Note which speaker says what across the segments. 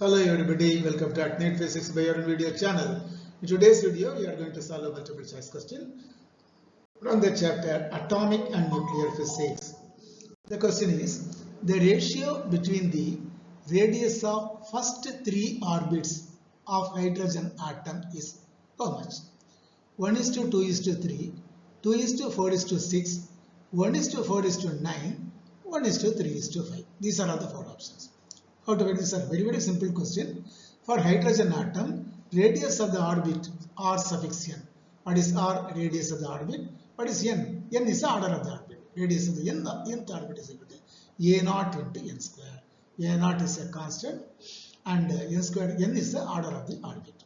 Speaker 1: Hello everybody, welcome to ACNET Physics by your video channel. In today's video, we are going to solve a multiple choice question from the chapter Atomic and Nuclear Physics. The question is, the ratio between the radius of first three orbits of hydrogen atom is how much? 1:2:3, 2:4:6, 1:4:9, 1:3:5. These are all the four options. How to write this? A very simple question. For hydrogen atom, radius of the orbit r suffix n. What is r? Radius of the orbit. What is n? N is the order of the orbit. Radius of the nth orbit is equal to a0 into n square. A0 is a constant and n square, n is the order of the orbit.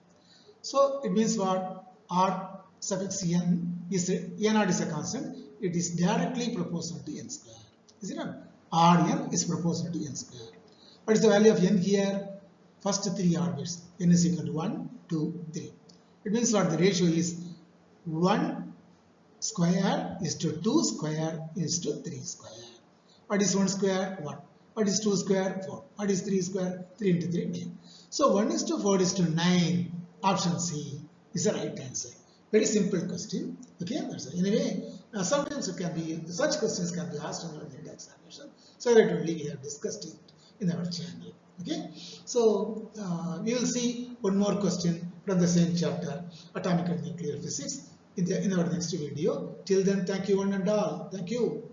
Speaker 1: So it means what? R suffix n is a0 is a constant. It is directly proportional to n square. Is it not? Rn is proportional to n square. What is the value of n here? First three orbits. N is equal to 1, 2, 3. It means what? The ratio is 1 square is to 2 square is to 3 square. What is 1 square? 1. What is 2 square? 4. What is 3 square? 3 into 3, 9. So 1:4:9, option C is the right answer. Very simple question. Okay, that's it. Anyway, sometimes it can be, such questions can be asked in the examination. So that only we have discussed it in our channel. Okay, so we will see one more question from the same chapter, Atomic and Nuclear Physics, in our next video. Till then, thank you one and all. Thank you.